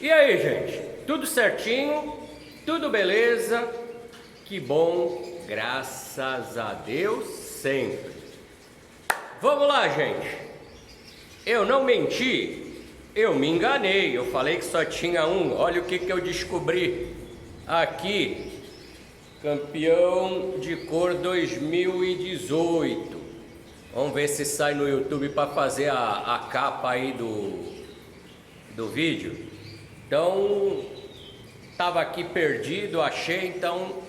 E aí, gente? Tudo certinho? Tudo beleza? Que bom, graças a Deus sempre. Vamos lá, gente. Eu não menti, eu me enganei. Eu falei que só tinha um. Olha o que eu descobri aqui. Campeão de cor 2018. Vamos ver se sai no YouTube para fazer a capa aí do vídeo. Então, estava aqui perdido, achei, então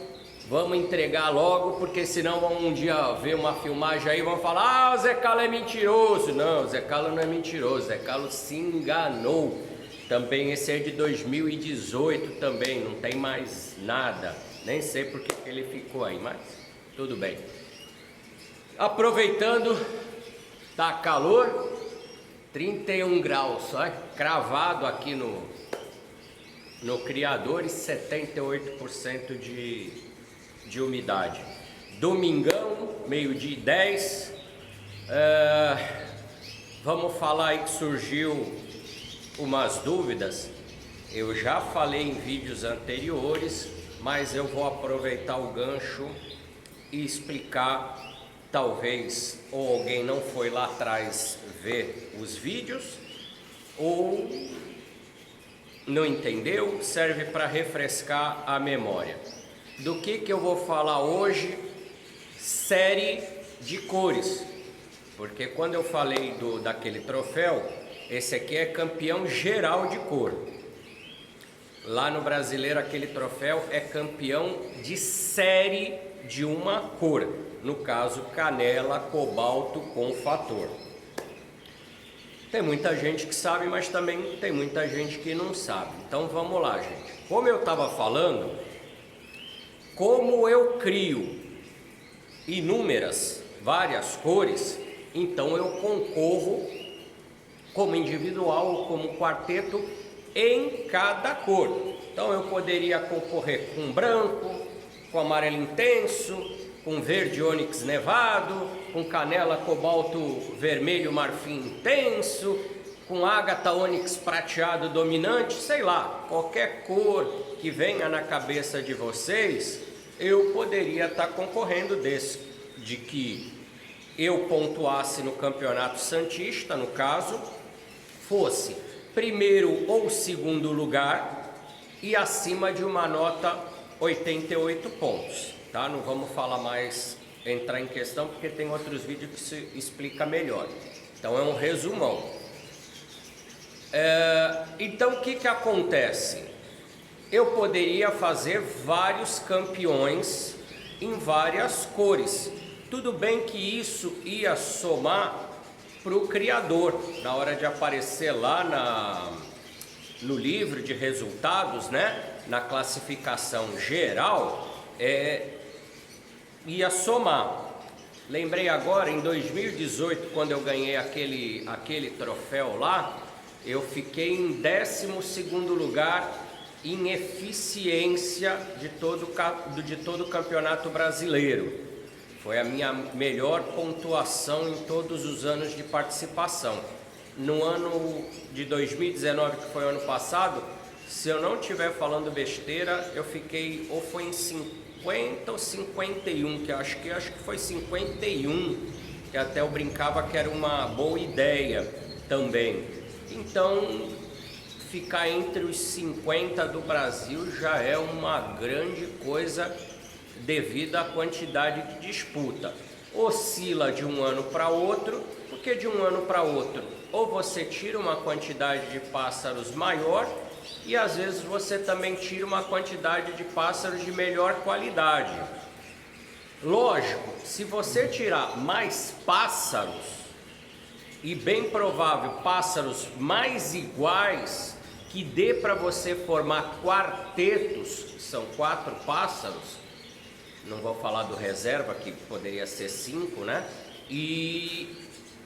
vamos entregar logo, porque senão vão um dia ver uma filmagem aí e vão falar: ah, o Zé Carlos é mentiroso. Não, o Zé Carlos não é mentiroso, o Zé Carlos se enganou. Também esse é de 2018 também, não tem mais nada. Nem sei porque ele ficou aí, mas tudo bem. Aproveitando, tá calor, 31 graus, olha, cravado aqui no criador e 78% de umidade. Domingão, meio-dia e 10. Vamos falar aí que surgiu umas dúvidas. Eu já falei em vídeos anteriores, mas eu vou aproveitar o gancho e explicar. Talvez ou alguém não foi lá atrás ver os vídeos, ou não entendeu, serve para refrescar a memória. Do que eu vou falar hoje? Série de cores. Porque quando eu falei daquele troféu, esse aqui é campeão geral de cor. Lá no Brasileiro, aquele troféu é campeão de série de uma cor. No caso, canela, cobalto com fator. Tem muita gente que sabe, mas também tem muita gente que não sabe. Então vamos lá, gente. Como eu estava falando, como eu crio várias cores, então eu concorro como individual ou como quarteto em cada cor. Então eu poderia concorrer com branco, com amarelo intenso, com verde ônix nevado, com canela cobalto vermelho marfim intenso, com ágata ônix prateado dominante, sei lá, qualquer cor que venha na cabeça de vocês, eu poderia estar concorrendo de que eu pontuasse no Campeonato Santista, no caso, fosse primeiro ou segundo lugar e acima de uma nota 88 pontos. Tá? Não vamos falar mais, entrar em questão, porque tem outros vídeos que se explica melhor. Então é um resumão. Então o que acontece? Eu poderia fazer vários campeões em várias cores. Tudo bem que isso ia somar para o criador, na hora de aparecer lá no livro de resultados, né? Na classificação geral, ia somar. Lembrei agora, em 2018, quando eu ganhei aquele troféu lá, eu fiquei em 12º lugar em eficiência de todo o Campeonato Brasileiro. Foi a minha melhor pontuação em todos os anos de participação. No ano de 2019, que foi o ano passado, se eu não estiver falando besteira, eu fiquei, ou foi em 50 ou 51, que acho que foi 51, que até eu brincava que era uma boa ideia também. Então, ficar entre os 50 do Brasil já é uma grande coisa devido à quantidade de disputa. Oscila de um ano para outro, porque de um ano para outro, ou você tira uma quantidade de pássaros maior, e às vezes você também tira uma quantidade de pássaros de melhor qualidade. Lógico, se você tirar mais pássaros, e bem provável pássaros mais iguais, que dê para você formar quartetos, são 4 pássaros, não vou falar do reserva, que poderia ser 5, né? E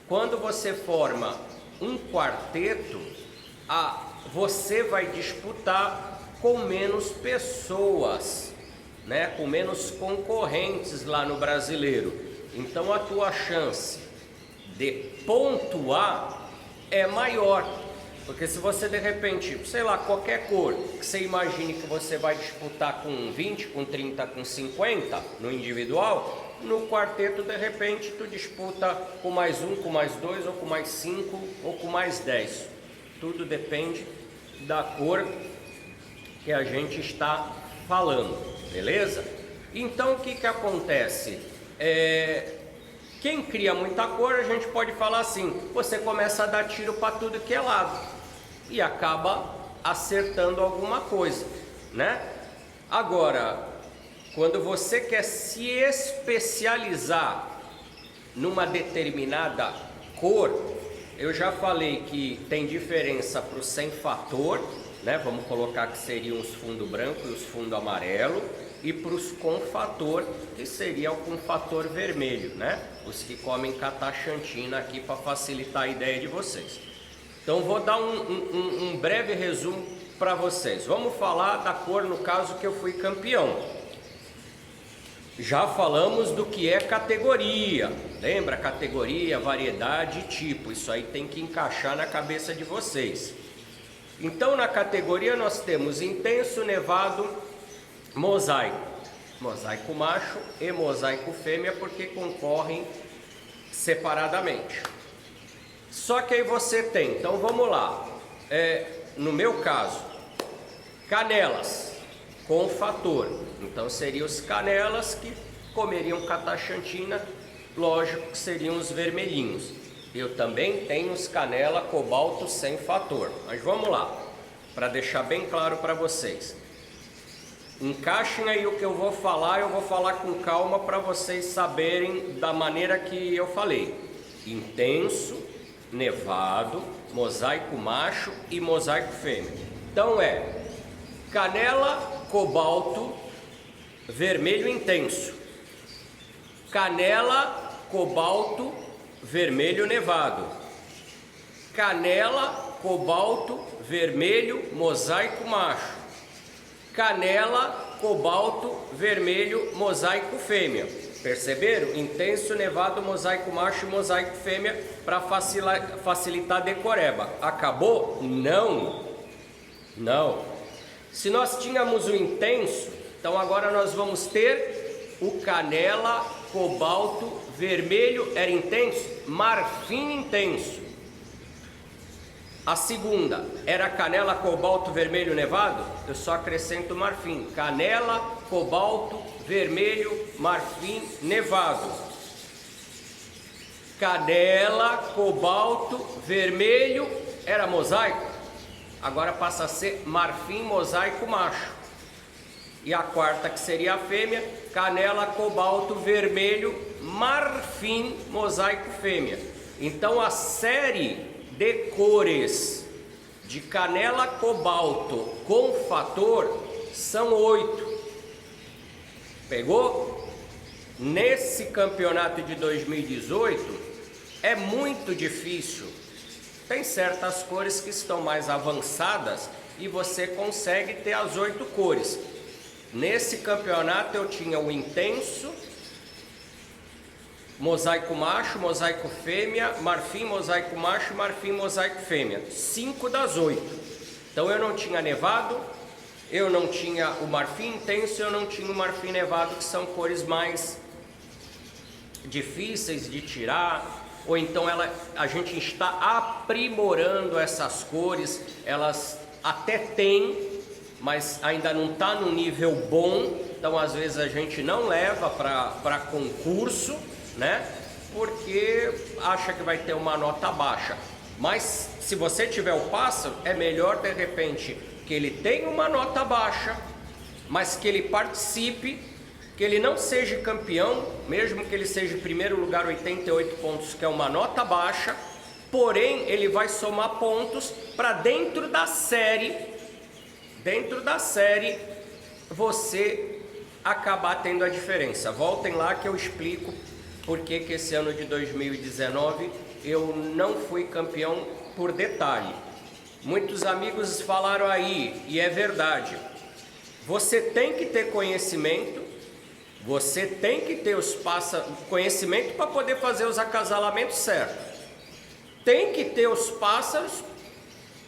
quando você forma um quarteto, você vai disputar com menos pessoas, né? Com menos concorrentes lá no Brasileiro. Então a tua chance de pontuar é maior. Porque se você de repente, sei lá, qualquer cor que você imagine que você vai disputar com 20, com 30, com 50 no individual, no quarteto de repente tu disputa com mais um, com mais dois, ou com mais 5, ou com mais 10. Tudo depende da cor que a gente está falando, beleza? Então o que que acontece? Quem cria muita cor, a gente pode falar assim, você começa a dar tiro para tudo que é lado e acaba acertando alguma coisa, né? Agora, quando você quer se especializar numa determinada cor, eu já falei que tem diferença para o sem fator, né? Vamos colocar que seriam os fundo branco e os fundo amarelo, e para os com fator, que seria o com fator vermelho, né? Os que comem cataxantina aqui para facilitar a ideia de vocês. Então vou dar um breve resumo para vocês. Vamos falar da cor no caso que eu fui campeão. Já falamos do que é categoria, lembra? Categoria, variedade e tipo, isso aí tem que encaixar na cabeça de vocês. Então na categoria nós temos intenso, nevado, mosaico, mosaico macho e mosaico fêmea, porque concorrem separadamente. Só que aí você tem, então vamos lá, no meu caso, canelas com fator, então seriam os canelas que comeriam cataxantina, lógico que seriam os vermelhinhos. Eu também tenho os canela cobalto sem fator, mas vamos lá, para deixar bem claro para vocês. Encaixem aí o que eu vou falar com calma para vocês saberem da maneira que eu falei. Intenso, nevado, mosaico macho e mosaico fêmea. Então canela, cobalto, vermelho intenso, canela, cobalto, vermelho nevado, canela, cobalto, vermelho, mosaico macho, canela, cobalto, vermelho, mosaico fêmea. Perceberam? Intenso, nevado, mosaico macho e mosaico fêmea para facilitar a decoreba. Acabou? Não. Não. Se nós tínhamos o intenso, então agora nós vamos ter o canela, cobalto, vermelho, era intenso, marfim intenso. A segunda era canela, cobalto, vermelho, nevado, eu só acrescento marfim. Canela, cobalto, vermelho, marfim, nevado. Canela, cobalto, vermelho, era mosaico, agora passa a ser marfim, mosaico, macho. E a quarta, que seria a fêmea, canela, cobalto, vermelho, marfim, mosaico, fêmea. Então a série de cores de canela, cobalto com fator são 8. Pegou? Nesse campeonato de 2018 é muito difícil. Tem certas cores que estão mais avançadas e você consegue ter as 8 cores. Nesse campeonato eu tinha o intenso, mosaico macho, mosaico fêmea, marfim, mosaico macho, marfim, mosaico fêmea. 5 das 8. Então eu não tinha nevado, eu não tinha o marfim intenso, eu não tinha o marfim nevado, que são cores mais difíceis de tirar. Ou então a gente está aprimorando essas cores, elas até têm, mas ainda não está no nível bom, então às vezes a gente não leva para concurso, né? Porque acha que vai ter uma nota baixa. Mas se você tiver o pássaro, é melhor de repente que ele tenha uma nota baixa, mas que ele participe, que ele não seja campeão, mesmo que ele seja em primeiro lugar 88 pontos, que é uma nota baixa, porém ele vai somar pontos para dentro da série você acabar tendo a diferença. Voltem lá que eu explico por que esse ano de 2019 eu não fui campeão por detalhe. Muitos amigos falaram aí, e é verdade, você tem que ter conhecimento, você tem que ter conhecimento para poder fazer os acasalamentos certos. Tem que ter os pássaros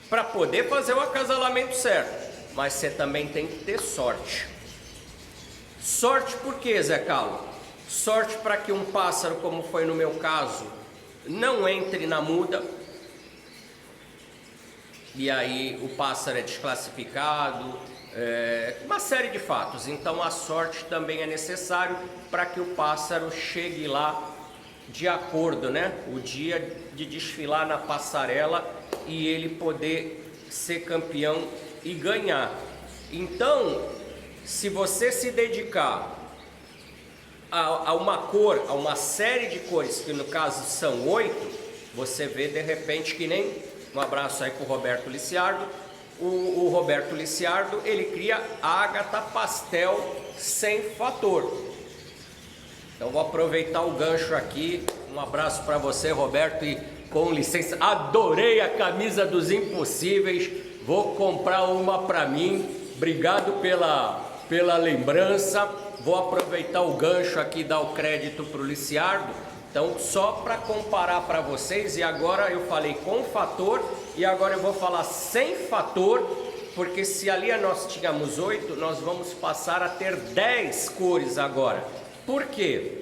para poder fazer o acasalamento certo. Mas você também tem que ter sorte. Sorte por quê, Zé Carlos? Sorte para que um pássaro, como foi no meu caso, não entre na muda, e aí o pássaro é desclassificado, uma série de fatos. Então a sorte também é necessário para que o pássaro chegue lá de acordo, né? O dia de desfilar na passarela e ele poder ser campeão e ganhar. Então, se você se dedicar a uma cor, a uma série de cores, que no caso são 8, você vê de repente que nem, um abraço aí para o Roberto Liciardo, o Roberto Liciardo, ele cria ágata pastel sem fator. Então vou aproveitar o gancho aqui, um abraço para você, Roberto, e com licença, adorei a camisa dos impossíveis, vou comprar uma para mim, obrigado pela lembrança. Vou aproveitar o gancho aqui e dar o crédito para o Liciardo. Então, só para comparar para vocês, e agora eu falei com fator, e agora eu vou falar sem fator, porque se ali nós tínhamos 8, nós vamos passar a ter 10 cores agora. Por quê?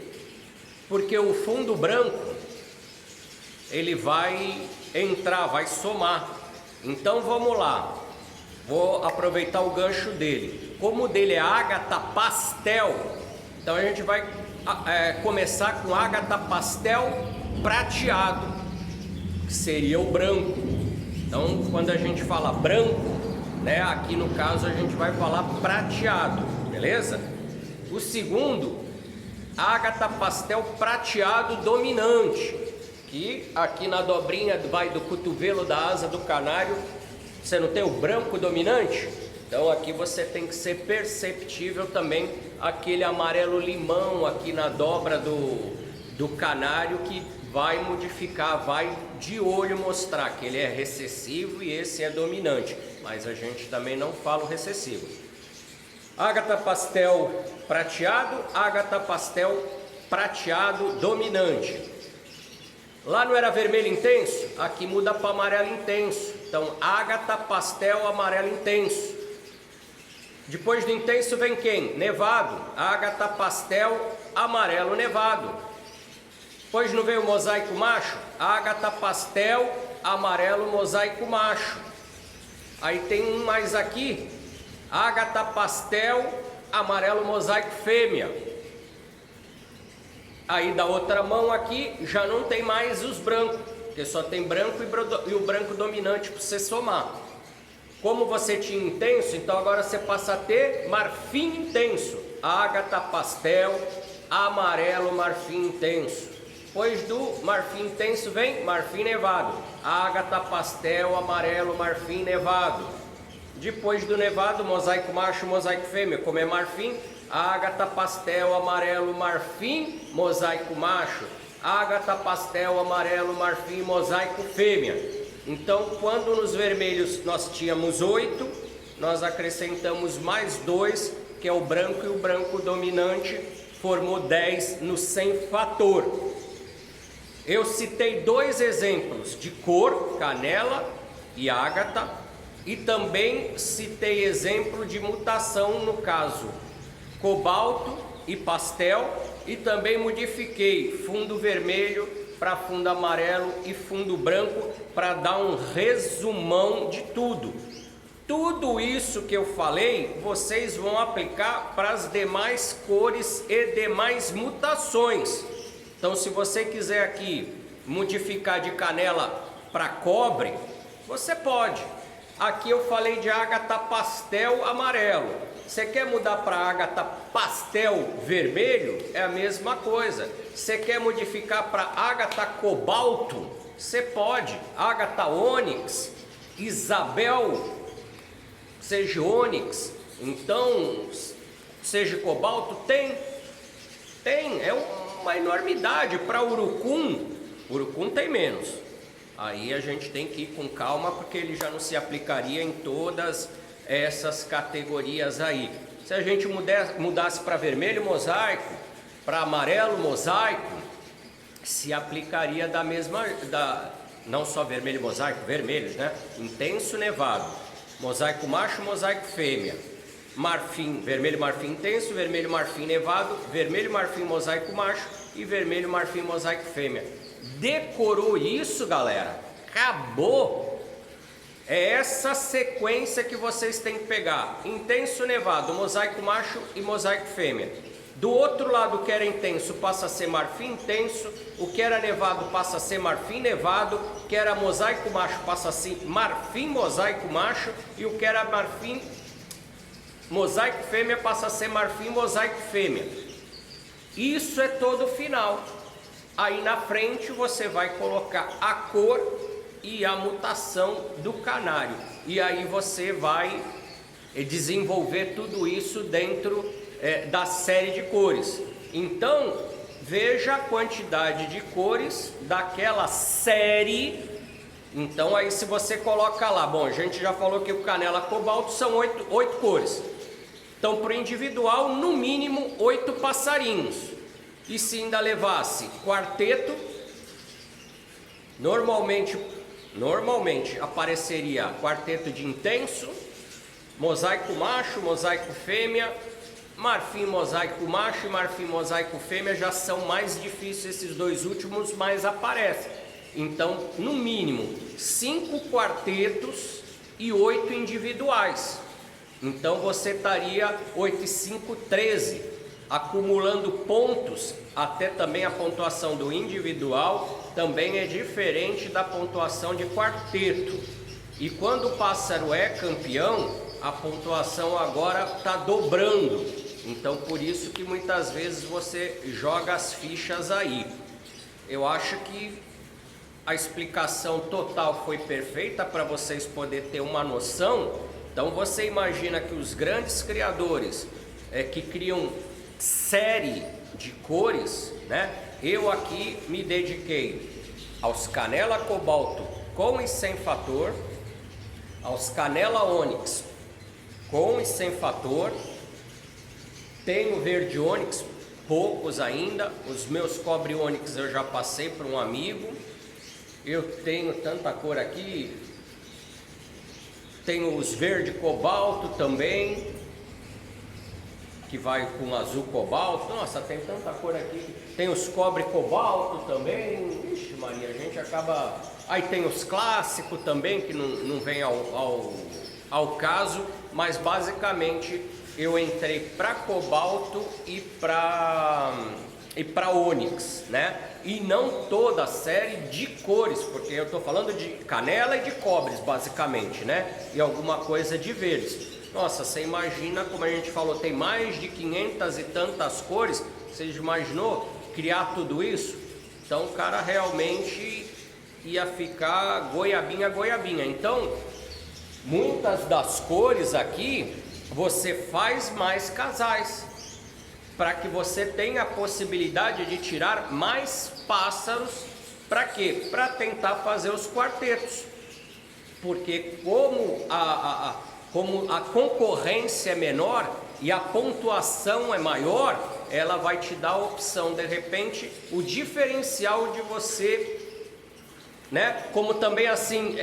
Porque o fundo branco, ele vai entrar, vai somar. Então, vamos lá. Vou aproveitar o gancho dele. Como o dele é ágata pastel, então a gente vai começar com ágata pastel prateado, que seria o branco. Então, quando a gente fala branco, né, aqui no caso a gente vai falar prateado, beleza? O segundo, ágata pastel prateado dominante, que aqui na dobrinha vai do cotovelo da asa do canário. Você não tem o branco dominante? Então aqui você tem que ser perceptível também aquele amarelo limão aqui na dobra do canário, que vai modificar, vai de olho mostrar que ele é recessivo e esse é dominante. Mas a gente também não fala o recessivo. Ágata pastel prateado, ágata pastel prateado dominante. Lá não era vermelho intenso? Aqui muda para amarelo intenso. Então, ágata pastel amarelo intenso. Depois do intenso vem quem? Nevado. Ágata pastel amarelo nevado. Depois não veio o mosaico macho? Ágata pastel amarelo mosaico macho. Aí tem um mais aqui. Ágata pastel amarelo mosaico fêmea. Aí da outra mão aqui já não tem mais os brancos, porque só tem branco e o branco dominante para você somar. Como você tinha intenso, então agora você passa a ter marfim intenso, ágata pastel, amarelo marfim intenso. Depois do marfim intenso vem marfim nevado, ágata pastel, amarelo marfim nevado. Depois do nevado, mosaico macho, mosaico fêmea, como é marfim, ágata pastel amarelo marfim mosaico macho, ágata pastel amarelo marfim mosaico fêmea. Então, quando nos vermelhos nós tínhamos 8, nós acrescentamos mais 2, que é o branco, e o branco dominante formou 10 no sem fator. Eu citei 2 exemplos de cor, canela e ágata, e também citei exemplo de mutação, no caso cobalto e pastel, e também modifiquei fundo vermelho para fundo amarelo e fundo branco, para dar um resumão de tudo. Tudo isso que eu falei, vocês vão aplicar para as demais cores e demais mutações. Então, se você quiser aqui modificar de canela para cobre, você pode. Aqui eu falei de ágata pastel amarelo. Você quer mudar para ágata pastel vermelho? É a mesma coisa. Você quer modificar para ágata cobalto? Você pode. Ágata ônix, Isabel, seja ônix, então seja cobalto, tem, é uma enormidade. Para urucum tem menos. Aí a gente tem que ir com calma, porque ele já não se aplicaria em todas essas categorias aí. Se a gente mudasse para vermelho mosaico, para amarelo mosaico, se aplicaria não só vermelho mosaico, vermelhos, né? Intenso nevado, mosaico macho, mosaico fêmea, marfim, vermelho marfim intenso, vermelho marfim nevado, vermelho marfim mosaico macho e vermelho marfim mosaico fêmea. Decorou isso, galera? Acabou! É essa sequência que vocês têm que pegar: intenso nevado, mosaico macho e mosaico fêmea. Do outro lado, o que era intenso passa a ser marfim intenso, o que era nevado passa a ser marfim nevado, o que era mosaico macho passa a ser marfim mosaico macho, e o que era marfim mosaico fêmea passa a ser marfim mosaico fêmea. Isso é todo o final. Aí na frente você vai colocar a cor e a mutação do canário, e aí você vai desenvolver tudo isso dentro da série de cores. Então veja a quantidade de cores daquela série. Então aí se você coloca lá, bom, a gente já falou que o canela cobalto são 8 cores, então para o individual no mínimo 8 passarinhos, e se ainda levasse quarteto, normalmente apareceria quarteto de intenso, mosaico macho, mosaico fêmea, marfim mosaico macho e marfim mosaico fêmea. Já são mais difíceis esses dois últimos, mas aparecem. Então, no mínimo 5 quartetos e 8 individuais. Então você estaria 8 e 5, 13, acumulando pontos. Até também a pontuação do individual também é diferente da pontuação de quarteto. E quando o pássaro é campeão, a pontuação agora está dobrando. Então por isso que muitas vezes você joga as fichas aí. Eu acho que a explicação total foi perfeita para vocês poderem ter uma noção. Então você imagina que os grandes criadores que criam série de cores, né? Eu aqui me dediquei aos canela cobalto com e sem fator, aos canela ônix com e sem fator, tenho verde ônix, poucos ainda, os meus cobre ônix eu já passei para um amigo, eu tenho tanta cor aqui, tenho os verde cobalto também, que vai com azul cobalto. Nossa, tem tanta cor aqui. Tem os cobre cobalto também. Ixi Maria, a gente acaba... Aí tem os clássicos também, que não vem ao caso, mas basicamente eu entrei para cobalto e para ônix, né? E não toda a série de cores, porque eu estou falando de canela e de cobres basicamente, né? E alguma coisa de verdes. Nossa, você imagina, como a gente falou, tem mais de 500 e tantas cores. Você imaginou criar tudo isso? Então o cara realmente ia ficar goiabinha, goiabinha. Então, muitas das cores aqui, você faz mais casais, para que você tenha a possibilidade de tirar mais pássaros. Para quê? Para tentar fazer os quartetos. Porque como a concorrência é menor e a pontuação é maior, ela vai te dar a opção, de repente, o diferencial de você, né? Como também assim,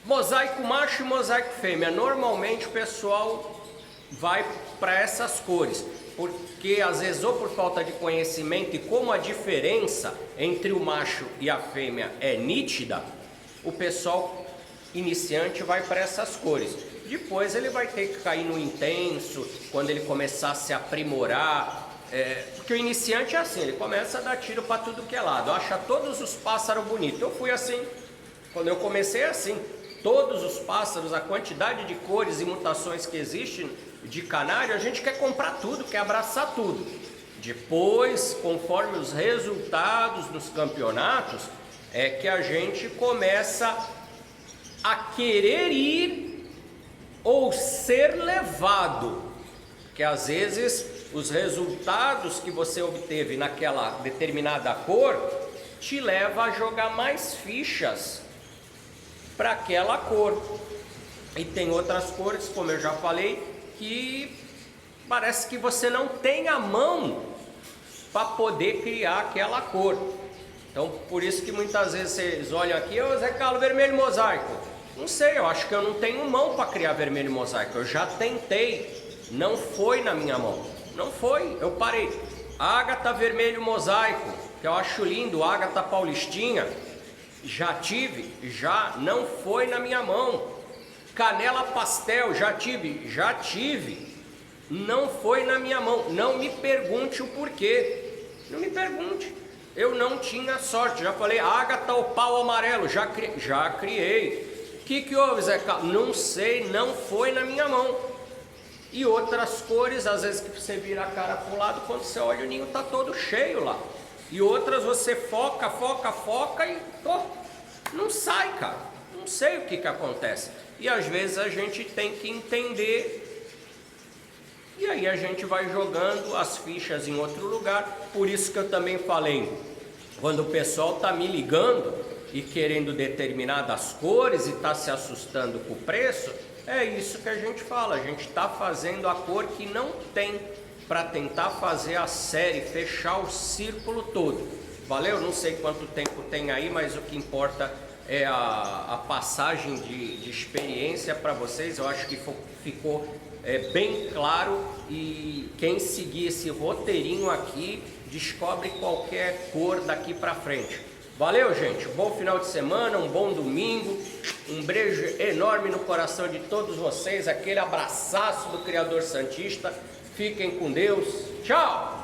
mosaico macho e mosaico fêmea. Normalmente o pessoal vai para essas cores, porque às vezes ou por falta de conhecimento, e como a diferença entre o macho e a fêmea é nítida, o pessoal iniciante vai para essas cores. Depois ele vai ter que cair no intenso, quando ele começar a se aprimorar, porque o iniciante é assim, ele começa a dar tiro para tudo que é lado, acha todos os pássaros bonitos. Eu fui assim, quando eu comecei assim, todos os pássaros, a quantidade de cores e mutações que existem de canário, a gente quer comprar tudo, quer abraçar tudo. Depois, conforme os resultados dos campeonatos, é que a gente começa a querer ir ou ser levado, que às vezes os resultados que você obteve naquela determinada cor te leva a jogar mais fichas para aquela cor. E tem outras cores, como eu já falei, que parece que você não tem a mão para poder criar aquela cor. Então, por isso que muitas vezes vocês olham aqui, ô Zé Carlos, vermelho mosaico. Não sei, eu acho que eu não tenho mão para criar vermelho mosaico. Eu já tentei, não foi na minha mão. Não foi, eu parei. Ágata vermelho mosaico, que eu acho lindo, ágata paulistinha. Já tive, já não foi na minha mão. Canela pastel, já tive. Não foi na minha mão. Não me pergunte o porquê. Não me pergunte. Eu não tinha sorte. Já falei, ágata ou pau amarelo, já criei. O que houve, Zé Carlos? Não sei, não foi na minha mão. E outras cores, às vezes que você vira a cara para o lado, quando você olha o ninho está todo cheio lá. E outras você foca e não sai, cara. Não sei o que acontece. E às vezes a gente tem que entender. E aí a gente vai jogando as fichas em outro lugar. Por isso que eu também falei, quando o pessoal está me ligando e querendo determinadas cores e está se assustando com o preço, é isso que a gente fala. A gente está fazendo a cor que não tem, para tentar fazer a série, fechar o círculo todo. Valeu? Não sei quanto tempo tem aí, mas o que importa é a passagem de experiência para vocês. Eu acho que ficou bem claro, e quem seguir esse roteirinho aqui descobre qualquer cor daqui para frente. Valeu, gente, bom final de semana, um bom domingo, um beijo enorme no coração de todos vocês, aquele abraçaço do Criador Santista. Fiquem com Deus, tchau!